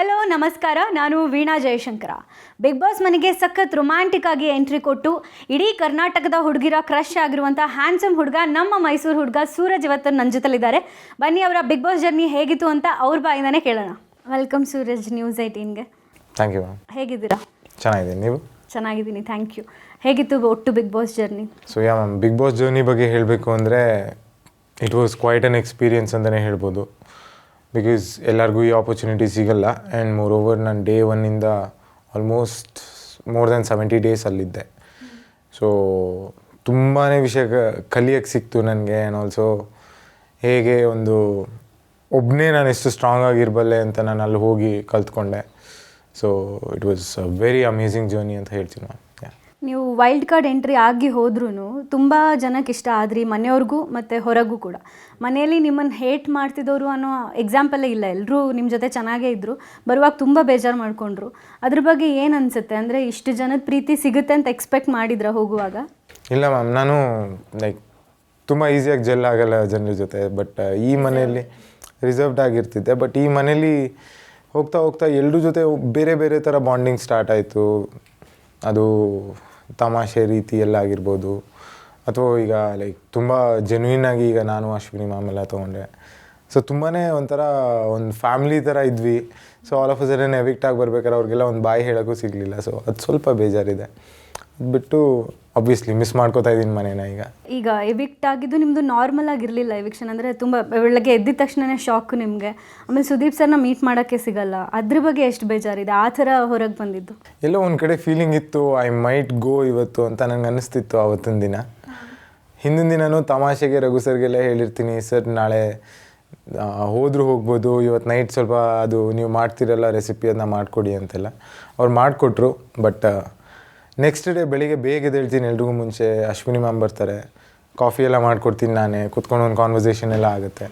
Hello ನಮಸ್ಕಾರ, ನಾನು Veena Jayashankara. Big boss ಮನೆಗೆ ಸಖತ್ ರೊಮ್ಯಾಂಟಿಕ್ ಆಗಿ ಎಂಟ್ರಿ ಕೊಟ್ಟು ಇಡೀ ಕರ್ನಾಟಕದ ಹುಡುಗಿರ ಕ್ರಶ್ ಆಗಿರುವಂಥ ಹ್ಯಾಂಡ್ಸಮ್ ಹುಡುಗ ನಮ್ಮ ಮೈಸೂರು ಹುಡುಗ ಸೂರಜ್ ಇವತ್ತು ನನ್ನ ಜೊತೆಲಿದ್ದಾರೆ. ಬನ್ನಿ ಅವರ ಬಿಗ್ ಬಾಸ್ ಜರ್ನಿ ಹೇಗಿತ್ತು ಅಂತ ಅವ್ರ ಬಾಯಿಂದಾನೇ ಕೇಳೋಣ. ವೆಲ್ಕಮ್ ಸೂರಜ್ ನ್ಯೂಸ್ 18ಗೆ. Thank you ma'am. ಹೇಗಿದ್ದೀರಾ? ಚೆನ್ನಾಗಿದ್ದೀನಿ, ನೀವು? ಚೆನ್ನಾಗಿದ್ದೀನಿ, ಥ್ಯಾಂಕ್ ಯು. ಹೇಗಿತ್ತು ಒಟ್ಟು big boss journey? So ma'am, big boss journey ಬಗ್ಗೆ ಹೇಳಬೇಕು ಅಂದರೆ it was quite an experience ಅಂತಲೇ ಹೇಳ್ಬೋದು. ಬಿಕಾಸ್ ಎಲ್ಲರಿಗೂ ಈ ಆಪರ್ಚುನಿಟಿ ಸಿಗಲ್ಲ. ಆ್ಯಂಡ್ ಮೋರ್ ಓವರ್ ನಾನು ಡೇ ಒನ್ನಿಂದ ಆಲ್ಮೋಸ್ಟ್ ಮೋರ್ ದ್ಯಾನ್ 70 days ಅಲ್ಲಿದ್ದೆ. ಸೊ ತುಂಬಾ ವಿಷಯ ಕಲಿಯೋಕ್ಕೆ ಸಿಕ್ತು ನನಗೆ. ಆ್ಯಂಡ್ ಆಲ್ಸೋ ಹೇಗೆ ಒಬ್ಬನೇ ನಾನು ಎಷ್ಟು ಸ್ಟ್ರಾಂಗ್ ಆಗಿರಬಲ್ಲೆ ಅಂತ ನಾನು ಅಲ್ಲಿ ಹೋಗಿ ಕಲ್ತ್ಕೊಂಡೆ. So it was a very amazing journey ಅಂತ ಹೇಳ್ತೀನಿ ನಾನು. ನೀವು ವೈಲ್ಡ್ ಕಾರ್ಡ್ ಎಂಟ್ರಿ ಆಗಿ ಹೋದ್ರೂ ತುಂಬ ಜನಕ್ಕೆ ಇಷ್ಟ ಆದ್ರಿ, ಮನೆಯವ್ರಿಗೂ ಮತ್ತು ಹೊರಗೂ ಕೂಡ. ಮನೆಯಲ್ಲಿ ನಿಮ್ಮನ್ನು ಹೇಟ್ ಮಾಡ್ತಿದ್ದವರು ಅನ್ನೋ ಎಕ್ಸಾಂಪಲ್ಲೇ ಇಲ್ಲ. ಎಲ್ಲರೂ ನಿಮ್ಮ ಜೊತೆ ಚೆನ್ನಾಗೇ ಇದ್ದರು, ಬರುವಾಗ ತುಂಬ ಬೇಜಾರು ಮಾಡಿಕೊಂಡ್ರು. ಅದ್ರ ಬಗ್ಗೆ ಏನು ಅನಿಸುತ್ತೆ? ಅಂದರೆ ಇಷ್ಟು ಜನದ ಪ್ರೀತಿ ಸಿಗುತ್ತೆ ಅಂತ ಎಕ್ಸ್ಪೆಕ್ಟ್ ಮಾಡಿದ್ರ ಹೋಗುವಾಗ? ಇಲ್ಲ ಮ್ಯಾಮ್, ನಾನು ತುಂಬ ಈಸಿಯಾಗಿ ಜೆಲ್ ಆಗಲ್ಲ ಜನರ ಜೊತೆ. ಬಟ್ ಈ ಮನೆಯಲ್ಲಿ ರಿಸರ್ವ್ಡ್ ಆಗಿರ್ತಿದ್ದೆ. ಬಟ್ ಈ ಮನೇಲಿ ಹೋಗ್ತಾ ಹೋಗ್ತಾ ಎಲ್ಲರ ಜೊತೆ ಬೇರೆ ಬೇರೆ ಥರ ಬಾಂಡಿಂಗ್ ಸ್ಟಾರ್ಟ್ ಆಯಿತು. ಅದು ತಮಾಷೆ ರೀತಿ ಎಲ್ಲ ಆಗಿರ್ಬೋದು, ಅಥವಾ ಈಗ ತುಂಬ ಜೆನ್ಯೂನಾಗಿ ಈಗ ನಾನು ಅಶ್ವಿನಿ ಮ್ಯಾಮ್ ಎಲ್ಲ ತೊಗೊಂಡೆ. ಸೊ ತುಂಬಾ ಒಂಥರ ಒಂದು ಫ್ಯಾಮ್ಲಿ ಥರ ಇದ್ವಿ. So all of a sudden evict ಆಗಿ ಬರ್ಬೇಕಾದ್ರೆ ಅವ್ರಿಗೆಲ್ಲ ಒಂದು ಬಾಯಿ ಹೇಳೋಕ್ಕೂ ಸಿಗಲಿಲ್ಲ. ಸೊ ಅದು ಸ್ವಲ್ಪ ಬೇಜಾರಿದೆ. ಬಿಟ್ಟು ಆಬ್ವಿಯಸ್ಲಿ ಮಿಸ್ ಮಾಡ್ಕೋತಾ ಇದ್ದೀನಿ ಮನೇನ. ಈಗ ಎವಿಕ್ಟ್ ಆಗಿದ್ದು ನಿಮ್ಮದು ನಾರ್ಮಲ್ ಆಗಿರಲಿಲ್ಲ. ಎವಿಕ್ಷನ್ ಅಂದರೆ ತುಂಬ ಬೆಳಗ್ಗೆ ಎದ್ದಿದ ತಕ್ಷಣವೇ ಶಾಕು ನಿಮಗೆ. ಆಮೇಲೆ ಸುದೀಪ್ ಸರ್ನ ಮೀಟ್ ಮಾಡೋಕ್ಕೆ ಸಿಗಲ್ಲ. ಅದ್ರ ಬಗ್ಗೆ ಎಷ್ಟು ಬೇಜಾರಿದೆ? ಆ ಥರ ಹೊರಗೆ ಬಂದಿದ್ದು ಎಲ್ಲೋ ಒಂದು ಕಡೆ ಫೀಲಿಂಗ್ ಇತ್ತು, ಐ ಮೈಟ್ ಗೋ ಇವತ್ತು ಅಂತ ನನಗೆ ಅನ್ನಿಸ್ತಿತ್ತು ಆವತ್ತಿನ ದಿನ. ಹಿಂದಿನ ದಿನವೂ ತಮಾಷೆಗೆ ರಘು ಸರ್ಗೆಲ್ಲ ಹೇಳಿರ್ತೀನಿ, ಸರ್ ನಾಳೆ ಹೋದರೂ ಹೋಗ್ಬೋದು, ಇವತ್ತು ನೈಟ್ ಸ್ವಲ್ಪ ಅದು ನೀವು ಮಾಡ್ತಿರಲ್ಲ ರೆಸಿಪಿ ಅದನ್ನ ಮಾಡಿಕೊಡಿ ಅಂತೆಲ್ಲ. ಅವ್ರು ಮಾಡಿಕೊಟ್ರು. ಬಟ್ ನೆಕ್ಸ್ಟ್ ಡೇ ಬೆಳಿಗ್ಗೆ ಬೇಗ ಎದ್ದೇಳ್ತೀನಿ ಎಲ್ರಿಗೂ ಮುಂಚೆ. ಅಶ್ವಿನಿ ಮ್ಯಾಮ್ ಬರ್ತಾರೆ, ಕಾಫಿ ಎಲ್ಲ ಮಾಡಿಕೊಡ್ತೀನಿ ನಾನೇ, ಕುತ್ಕೊಂಡು ಒಂದು ಕಾನ್ವರ್ಸೇಷನ್ ಎಲ್ಲ ಆಗುತ್ತೆ.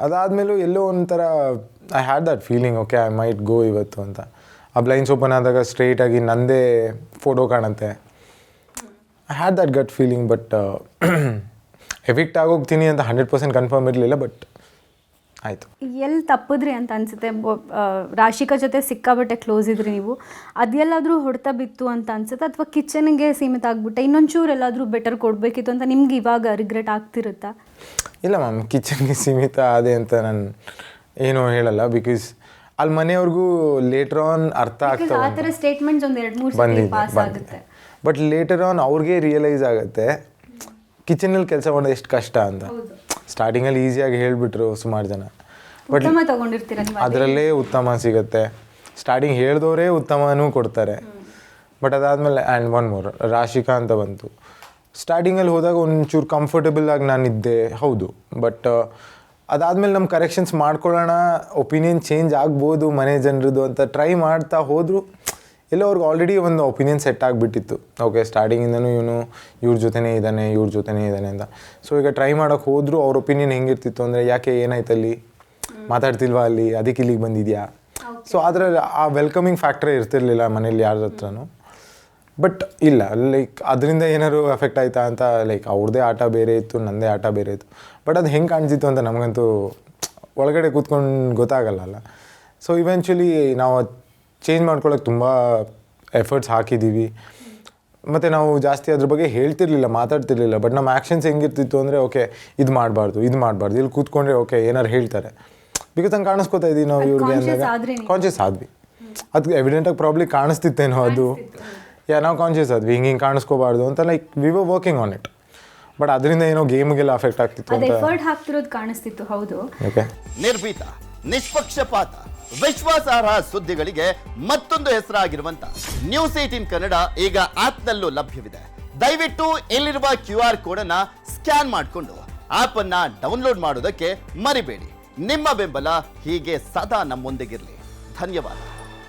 ಅದಾದಮೇಲೂ ಎಲ್ಲೋ ಒಂಥರ I had that feeling, okay I might go ಇವತ್ತು ಅಂತ. ಆ ಬ್ಲೈಂಡ್ಸ್ ಓಪನ್ ಆದಾಗ ಸ್ಟ್ರೈಟಾಗಿ ನಂದೇ ಫೋಟೋ ಕಾಣುತ್ತೆ. I had that gut feeling. But effect ಆಗೋಗ್ತೀನಿ ಅಂತ 100% ಕನ್ಫರ್ಮ್ ಇರಲಿಲ್ಲ. ಬಟ್ ಆಯಿತು. ಎಲ್ಲಿ ತಪ್ಪಿದ್ರಿ ಅಂತ ಅನಿಸುತ್ತೆ? ರಾಶಿಕಾ ಜೊತೆ ಸಿಕ್ಕಾಬಟ್ಟೆ ಕ್ಲೋಸ್ ಇದ್ರಿ ನೀವು. ಅದೆಲ್ಲಾದರೂ ಹೊಡೆತ ಬಿತ್ತು ಅಂತ ಅನ್ಸುತ್ತೆ, ಅಥವಾ ಕಿಚನ್ಗೆ ಸೀಮಿತ ಆಗಿಬಿಟ್ಟೆ ಇನ್ನೊಂಚೂರು ಎಲ್ಲಾದರೂ ಬೆಟರ್ ಕೊಡಬೇಕಿತ್ತು ಅಂತ ನಿಮ್ಗೆ ಇವಾಗ ರಿಗ್ರೆಟ್ ಆಗ್ತಿರುತ್ತಾ? ಇಲ್ಲ ಮ್ಯಾಮ್, ಕಿಚನ್ಗೆ ಸೀಮಿತ ಅದೇ ಅಂತ ನಾನು ಏನೂ ಹೇಳಲ್ಲ. ಬಿಕಾಸ್ ಅಲ್ಲಿ ಮನೆಯವ್ರಿಗೂ ಲೇಟರ್ ಆನ್ ಅರ್ಥ ಆಗ್ತದೆ. ಆ ಥರ ಸ್ಟೇಟ್ಮೆಂಟ್ಸ್ ಒಂದು 2-3 ಪಾಸ್ ಆಗುತ್ತೆ. ಬಟ್ ಲೇಟರ್ ಆನ್ ಅವ್ರಿಗೆ ರಿಯಲೈಸ್ ಆಗುತ್ತೆ ಕಿಚನಲ್ಲಿ ಕೆಲಸ ಮಾಡೋದು ಎಷ್ಟು ಕಷ್ಟ ಅಂತ. ಸ್ಟಾರ್ಟಿಂಗಲ್ಲಿ ಈಸಿಯಾಗಿ ಹೇಳಿಬಿಟ್ರು ಸುಮಾರು ಜನ. ಬಟ್ ಅದರಲ್ಲೇ ಉತ್ತಮ ಸಿಗುತ್ತೆ. ಸ್ಟಾರ್ಟಿಂಗ್ ಹೇಳಿದವರೇ ಉತ್ತಮನೂ ಕೊಡ್ತಾರೆ. ಬಟ್ ಅದಾದಮೇಲೆ ಆ್ಯಂಡ್ ಒನ್ ಮೋರ್ ರಾಶಿಕಾ ಅಂತ ಬಂತು. ಸ್ಟಾರ್ಟಿಂಗಲ್ಲಿ ಹೋದಾಗ ಒಂಚೂರು ಕಂಫರ್ಟಬಲ್ ಆಗಿ ನಾನಿದ್ದೆ, ಹೌದು. ಬಟ್ ಅದಾದಮೇಲೆ ನಮ್ಮ ಕರೆಕ್ಷನ್ಸ್ ಮಾಡ್ಕೊಳ್ಳೋಣ, ಒಪಿನಿಯನ್ ಚೇಂಜ್ ಆಗ್ಬೋದು ಮನೆ ಜನರದ್ದು ಅಂತ ಟ್ರೈ ಮಾಡ್ತಾ ಹೋದರು. ಎಲ್ಲ ಅವ್ರಿಗೆ ಆಲ್ರೆಡಿ ಒಂದು ಒಪಿನಿಯನ್ ಸೆಟ್ ಆಗಿಬಿಟ್ಟಿತ್ತು. ಓಕೆ, ಸ್ಟಾರ್ಟಿಂಗಿಂದನೂ ಇವ್ರ ಜೊತೆನೇ ಇದ್ದಾನೆ ಅಂತ. ಸೊ ಈಗ ಟ್ರೈ ಮಾಡೋಕ್ಕೆ ಹೋದರೂ ಅವ್ರ ಒಪಿನಿಯನ್ ಹೆಂಗಿರ್ತಿತ್ತು ಅಂದರೆ, ಯಾಕೆ ಏನಾಯ್ತಲ್ಲಿ, ಮಾತಾಡ್ತಿಲ್ವಾ ಅಲ್ಲಿ, ಅದಕ್ಕೆ ಇಲ್ಲಿಗೆ ಬಂದಿದೆಯಾ? ಸೊ ಆದರೆ ಆ ವೆಲ್ಕಮಿಂಗ್ ಫ್ಯಾಕ್ಟ್ರೇ ಇರ್ತಿರ್ಲಿಲ್ಲ ಮನೇಲಿ ಯಾರ ಹತ್ರನೂ. ಬಟ್ ಇಲ್ಲ, ಅದರಿಂದ ಏನಾದ್ರು ಎಫೆಕ್ಟ್ ಆಯಿತಾ ಅಂತ, ಅವ್ರದ್ದೇ ಆಟ ಬೇರೆ ಇತ್ತು, ನನ್ನದೇ ಆಟ ಬೇರೆ ಇತ್ತು. ಬಟ್ ಅದು ಹೆಂಗೆ ಕಾಣಿಸಿತ್ತು ಅಂತ ನಮಗಂತೂ ಒಳಗಡೆ ಕೂತ್ಕೊಂಡು ಗೊತ್ತಾಗಲ್ಲ. ಸೊ ಇವೆಂಚುಲಿ ನಾವು ಚೇಂಜ್ ಮಾಡ್ಕೊಳ್ಳೋಕೆ ತುಂಬ ಎಫರ್ಟ್ಸ್ ಹಾಕಿದ್ದೀವಿ. ಮತ್ತು ನಾವು ಜಾಸ್ತಿ ಅದ್ರ ಬಗ್ಗೆ ಹೇಳ್ತಿರ್ಲಿಲ್ಲ, ಮಾತಾಡ್ತಿರ್ಲಿಲ್ಲ. ಬಟ್ ನಮ್ಮ ಆ್ಯಕ್ಷನ್ಸ್ ಹೆಂಗಿರ್ತಿತ್ತು ಅಂದರೆ, ಓಕೆ ಇದು ಮಾಡಬಾರ್ದು, ಇಲ್ಲಿ ಕೂತ್ಕೊಂಡ್ರೆ ಓಕೆ ಏನಾರು ಹೇಳ್ತಾರೆ. ಬಿಕಾಸ್ ಹಂಗೆ ಕಾಣಿಸ್ಕೊತಾ ಇದ್ದೀವಿ ನಾವು ಇವ್ರಿಗೆ ಅಂದಾಗ ಕಾನ್ಷಿಯಸ್ ಆದ್ವಿ. ಅದು ಎವಿಡೆಂಟಾಗಿ ಪ್ರಾಬ್ಲಿ ಕಾಣಿಸ್ತಿತ್ತೇನೋ ಅದು. ನಾವು ಕಾನ್ಷಿಯಸ್ ಆದ್ವಿ ಹಿಂಗೆ ಕಾಣಿಸ್ಕೋಬಾರ್ದು ಅಂತ. We were working on it. But ಅದರಿಂದ ಏನೋ ಗೇಮ್ಗೆಲ್ಲ ಅಫೆಕ್ಟ್ ಆಗ್ತಿತ್ತು ಅಂತ ಕಾಣಿಸ್ತಿತ್ತು. ಹೌದು. ಓಕೆ, ನಿರ್ಭೀತ, ನಿಷ್ಪಕ್ಷಪಾತ, ವಿಶ್ವಾಸಾರ್ಹ ಸುದ್ದಿಗಳಿಗೆ ಮತ್ತೊಂದು ಹೆಸರಾಗಿರುವಂತ ನ್ಯೂಸ್ 18 ಕನ್ನಡ ಈಗ ಆಪ್ನಲ್ಲೂ ಲಭ್ಯವಿದೆ. ದಯವಿಟ್ಟು ಇಲ್ಲಿರುವ QR ಕೋಡ್ ಅನ್ನ ಸ್ಕ್ಯಾನ್ ಮಾಡಿಕೊಂಡು ಆಪ್ ಅನ್ನ ಡೌನ್ಲೋಡ್ ಮಾಡೋದಕ್ಕೆ ಮರಿಬೇಡಿ. ನಿಮ್ಮ ಬೆಂಬಲ ಹೀಗೆ ಸದಾ ನಮ್ಮೊಂದಿಗಿರಲಿ. ಧನ್ಯವಾದ.